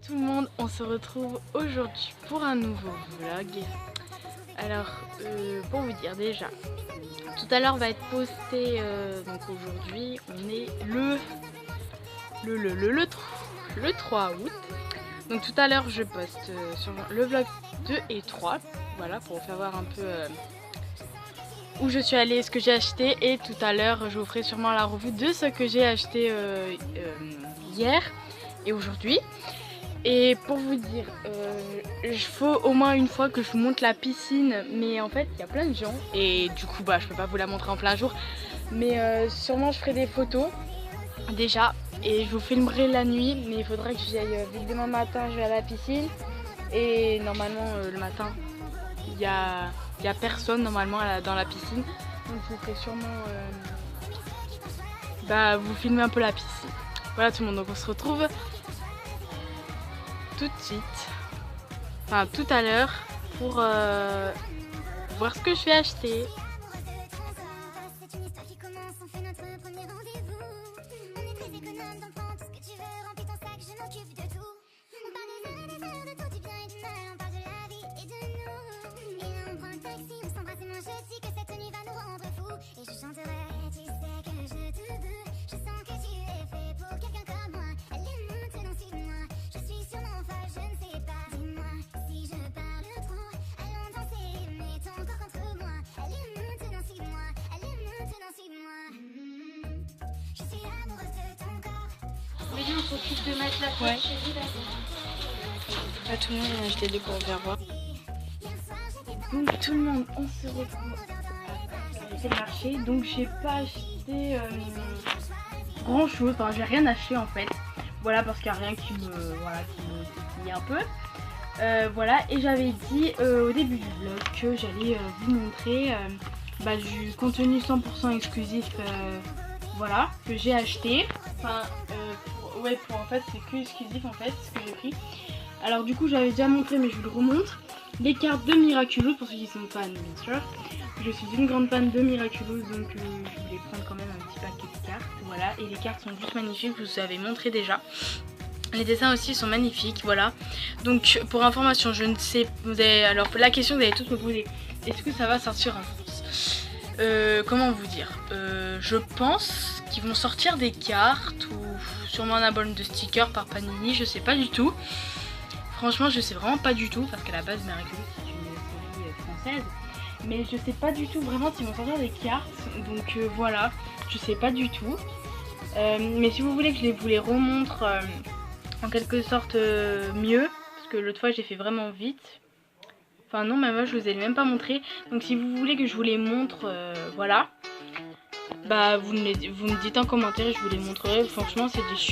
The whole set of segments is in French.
tout le monde, on se retrouve aujourd'hui pour un nouveau vlog. Alors pour vous dire déjà, tout à l'heure va être posté, donc aujourd'hui on est le 3 août. Donc tout à l'heure je poste sur le vlog 2 et 3, voilà, pour vous faire voir un peu où je suis allée, ce que j'ai acheté. Et tout à l'heure je vous ferai sûrement la revue de ce que j'ai acheté hier et aujourd'hui. Et pour vous dire, il faut au moins une fois que je vous montre la piscine, mais en fait il y a plein de gens et du coup je peux pas vous la montrer en plein jour, mais sûrement je ferai des photos déjà et je vous filmerai la nuit, mais il faudra que j'y aille, vu que demain matin je vais à la piscine et normalement le matin il y a personne normalement dans la piscine, donc je ferai sûrement vous filmer un peu la piscine. Voilà tout le monde, donc on se retrouve tout de suite, enfin tout à l'heure, pour voir ce que je vais acheter. On s'occupe de mettre la Ouais. chérie là. Tout le monde a acheté des pour faire voir. Donc tout le monde, on se retrouve à le marché. Donc j'ai pas acheté grand chose, enfin j'ai rien acheté en fait. Voilà, parce qu'il n'y a rien qui me titille un peu. Voilà, et j'avais dit au début du vlog que j'allais vous montrer du contenu 100% exclusif, voilà, que j'ai acheté. Enfin, en fait c'est que exclusif en fait ce que j'ai pris. Alors du coup j'avais déjà montré, mais je vous le remontre. Les cartes de Miraculous, pour ceux qui sont fans bien sûr. Je suis une grande fan de Miraculous, donc je voulais prendre quand même un petit paquet de cartes. Voilà, et les cartes sont juste magnifiques, je vous avais montré déjà. Les dessins aussi sont magnifiques, voilà. Donc pour information, je ne sais, alors la question que vous allez tous me poser, est-ce que ça va sortir en France? Comment vous dire, je pense qu'ils vont sortir des cartes ou sûrement un album de stickers par Panini, je sais pas du tout. Franchement je sais vraiment pas du tout, parce qu'à la base Miraculous c'est une série française. Mais je sais pas du tout vraiment s'ils vont sortir des cartes, donc voilà, je sais pas du tout. Mais si vous voulez que je vous les remontre en quelque sorte mieux, parce que l'autre fois j'ai fait vraiment vite. Enfin non, mais moi je vous ai même pas montré. Donc si vous voulez que je vous les montre, voilà. Vous me dites en commentaire et je vous les montrerai. Franchement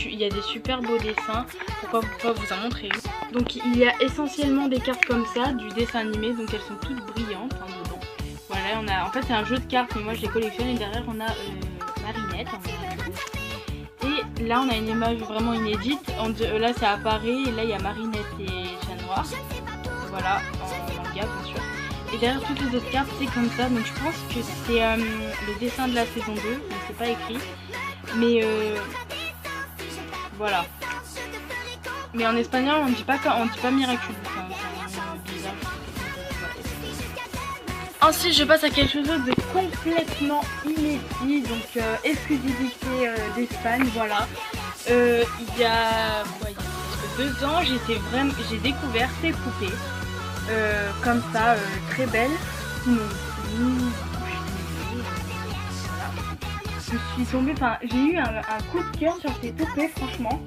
il y a des super beaux dessins. Pourquoi pas vous en montrer une. Donc il y a essentiellement des cartes comme ça, du dessin animé. Donc elles sont toutes brillantes dedans. Voilà, en fait c'est un jeu de cartes, mais moi je les collectionne. Et derrière on a Marinette. Et là on a une image vraiment inédite. Là c'est à Paris, et là il y a Marinette et Chat Noir. Voilà, en manga bien sûr. Et derrière toutes les autres cartes c'est comme ça. Donc je pense que c'est le dessin de la saison 2, mais c'est pas écrit. Mais voilà. Mais en espagnol on dit pas Miraculous. Enfin, c'est bizarre. Ensuite je passe à quelque chose de complètement inédit, donc exclusivité d'Espagne, voilà. Il y a presque 2 ans j'ai découvert ces poupées comme ça, très belles. Je suis tombée, j'ai eu un coup de cœur sur ces poupées franchement.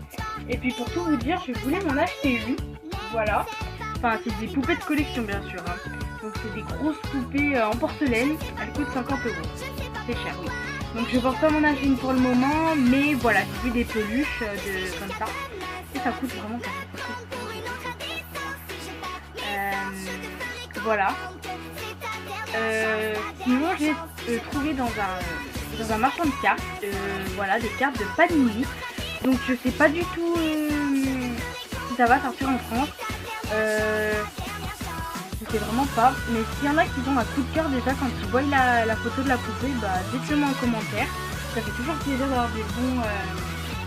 Et puis pour tout vous dire, je voulais m'en acheter une, voilà. Enfin c'est des poupées de collection bien sûr, hein. Donc c'est des grosses poupées en porcelaine, elles coûtent 50 €. C'est cher, oui. Donc je ne pense pas m'en acheter une pour le moment, mais voilà, j'ai vu des peluches comme ça. Et ça coûte vraiment ça. Voilà. Sinon j'ai trouvé dans un marchand de cartes, voilà, des cartes de Panini. Donc je sais pas du tout si ça va sortir en France. Je sais vraiment pas, mais s'il y en a qui ont un coup de cœur déjà quand ils voient la photo de la poupée, dites-le moi en commentaire. Ça fait toujours plaisir d'avoir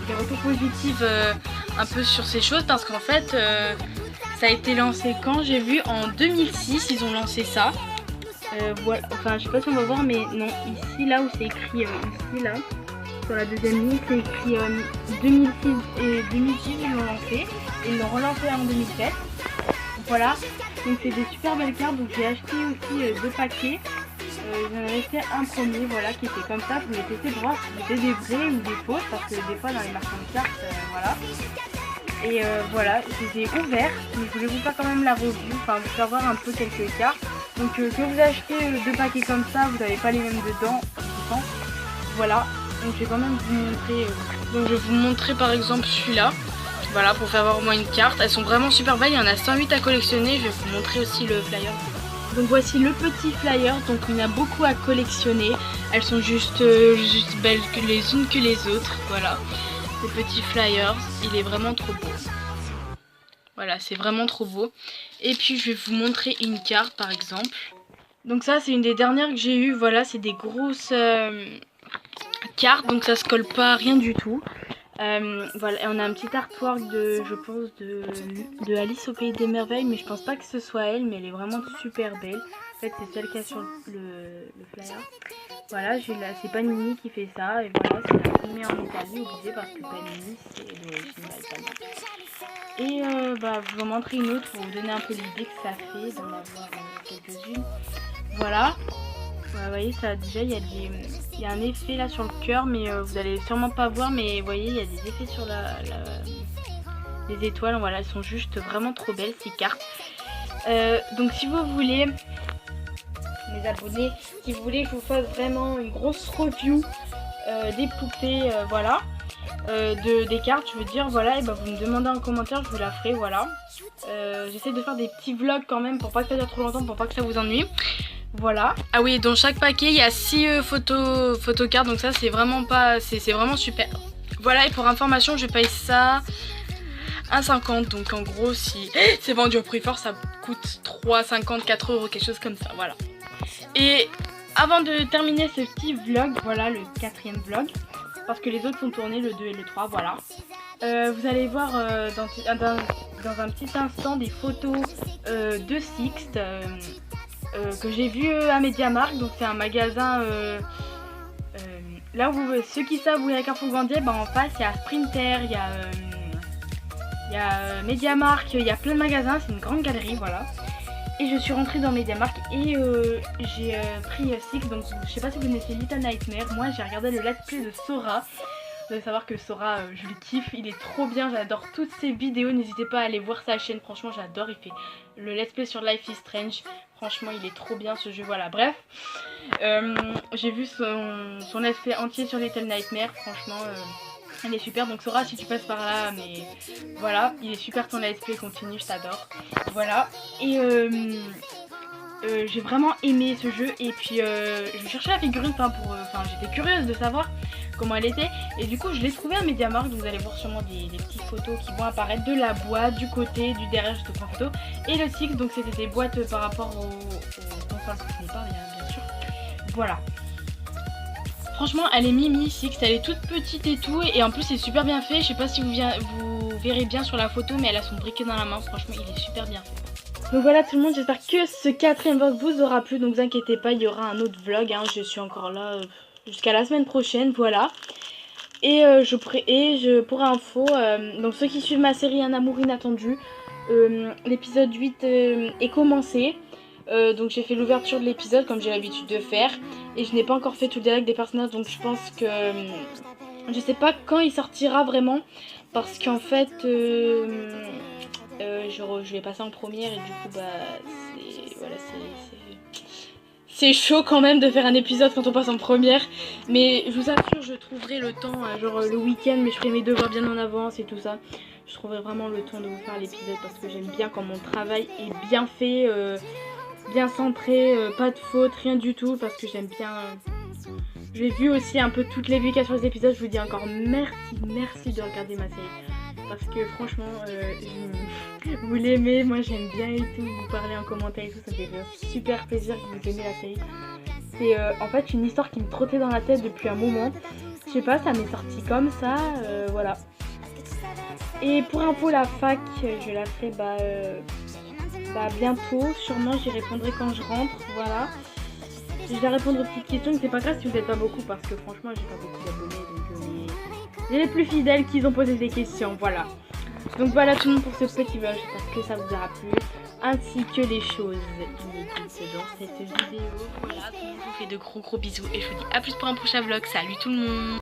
des retours positifs un peu sur ces choses parce qu'en fait ça a été lancé quand j'ai vu en 2006 ils ont lancé ça. Voilà, enfin je sais pas si on va voir mais non, ici là où c'est écrit ici là sur la deuxième ligne c'est écrit 2006 et 2006 ils l'ont lancé et ils l'ont relancé en 2007. Voilà, donc c'est des super belles cartes, donc j'ai acheté aussi 2 paquets. J'en avais fait un premier, voilà, qui était comme ça. Je voulais tester pour voir si c'était des vrais ou des fausses, parce que des fois dans les marchands de cartes, voilà. Et voilà, je les ai ouverts, mais je voulais vous faire quand même la review, enfin vous faire voir un peu quelques cartes. Donc que vous achetez 2 paquets comme ça, vous n'avez pas les mêmes dedans, je pense. Voilà, donc je vais quand même vous montrer. Donc je vais vous montrer par exemple celui-là. Voilà, pour faire voir au moins une carte. Elles sont vraiment super belles, il y en a 108 à collectionner. Je vais vous montrer aussi le flyer. Donc voici le petit flyer, donc il y en a beaucoup à collectionner. Elles sont juste belles que les unes que les autres, voilà. Ce petit flyer, il est vraiment trop beau. Voilà, c'est vraiment trop beau. Et puis je vais vous montrer une carte par exemple. Donc ça c'est une des dernières que j'ai eues, voilà, c'est des grosses cartes, donc ça se colle pas, rien du tout. Voilà, et on a un petit artwork de, je pense, de Alice au Pays des Merveilles, mais je pense pas que ce soit elle, mais elle est vraiment super belle. En fait, c'est celle qu'il y a sur le flyer. Voilà, c'est Panini qui fait ça, et voilà, c'est imprimé en Italie, obligé, parce que Panini, c'est l'origine italienne. Et bah, je vous en montrer une autre pour vous donner un peu l'idée que ça fait, d'en avoir quelques-unes. Voilà. Vous voyez, ça déjà il y a un effet là sur le cœur, mais vous allez sûrement pas voir, mais vous voyez il y a des effets sur les étoiles. Voilà, elles sont juste vraiment trop belles ces cartes. Donc si vous voulez, mes abonnés, si vous voulez que je vous fasse vraiment une grosse review des poupées, voilà, des cartes, je veux dire, voilà, et ben vous me demandez en commentaire, je vous la ferai, voilà. J'essaie de faire des petits vlogs quand même pour pas que ça dure trop longtemps, pour pas que ça vous ennuie. Voilà. Ah oui, dans chaque paquet il y a 6 photocartes, donc ça c'est vraiment pas, c'est vraiment super. Voilà, et pour information je paye ça 1,50, donc en gros si c'est vendu au prix fort ça coûte 3,50, 4 euros, quelque chose comme ça, voilà. Et avant de terminer ce petit vlog, voilà le 4e vlog, parce que les autres sont tournés, le 2 et le 3, voilà. Vous allez voir dans un petit instant des photos de Sixt. Que j'ai vu à MediaMarkt, donc c'est un magasin là où ceux qui savent où il y a Carrefour Grandier, bah en face il y a Sprinter, il y a MediaMarkt, il y a plein de magasins, c'est une grande galerie, voilà. Et je suis rentrée dans MediaMarkt et j'ai pris Sixt, donc je sais pas si vous connaissez Little Nightmare, moi j'ai regardé le let's play de Sora. Vous allez savoir que Sora, je le kiffe, il est trop bien, j'adore toutes ses vidéos, n'hésitez pas à aller voir sa chaîne, franchement j'adore, il fait le let's play sur Life is Strange, franchement il est trop bien ce jeu, voilà, bref. J'ai vu son let's play entier sur Little Nightmare, franchement il est super, donc Sora si tu passes par là, mais voilà, il est super ton let's play, continue, je t'adore, voilà. Et j'ai vraiment aimé ce jeu et puis je cherchais la figurine, j'étais curieuse de savoir comment elle était et du coup je l'ai trouvée à MediaMarkt, vous allez voir sûrement des petites photos qui vont apparaître de la boîte, du côté, du derrière, je te prends photo, et le Sixt, donc c'était des boîtes par rapport aux consoles que je n'ai pas bien sûr, voilà. Franchement elle est mimi Sixt, elle est toute petite et tout, et en plus c'est super bien fait, je sais pas si vous verrez bien sur la photo, mais elle a son briquet dans la main, franchement il est super bien fait. Donc voilà tout le monde, j'espère que ce 4e vlog vous aura plu, donc vous inquiétez pas, il y aura un autre vlog, hein, je suis encore là jusqu'à la semaine prochaine, voilà. Et pour info, donc ceux qui suivent ma série Un amour inattendu, l'épisode 8 est commencé. Donc j'ai fait l'ouverture de l'épisode comme j'ai l'habitude de faire. Et je n'ai pas encore fait tout le direct des personnages, donc je pense que... je sais pas quand il sortira vraiment. Parce qu'en fait, je vais passer en première et du coup, bah, c'est chaud quand même de faire un épisode quand on passe en première. Mais je vous assure, je trouverai le temps, genre le week-end, mais je ferai mes devoirs bien en avance et tout ça. Je trouverai vraiment le temps de vous faire l'épisode parce que j'aime bien quand mon travail est bien fait, bien centré, pas de faute, rien du tout. Parce que j'aime bien... J'ai vu aussi un peu toutes les vues qu'il y a sur les épisodes. Je vous dis encore merci de regarder ma série. Parce que franchement, vous l'aimez, moi j'aime bien et tout, vous parlez en commentaire et tout, ça me fait super plaisir que vous aimez la série. C'est en fait une histoire qui me trottait dans la tête depuis un moment. Je sais pas, ça m'est sorti comme ça, voilà. Et pour info, la fac, je la ferai bientôt. Sûrement, j'y répondrai quand je rentre. Voilà. Je vais répondre aux petites questions, mais c'est pas grave si vous n'êtes pas beaucoup parce que franchement, j'ai pas beaucoup d'abonnés. Donc, j'ai les plus fidèles qui ont posé des questions. Voilà. Donc, voilà tout le monde pour ce petit vlog. J'espère que ça vous aura plu. Ainsi que les choses inédites dans cette vidéo. Voilà. Donc, je vous fais de gros bisous et je vous dis à plus pour un prochain vlog. Salut tout le monde!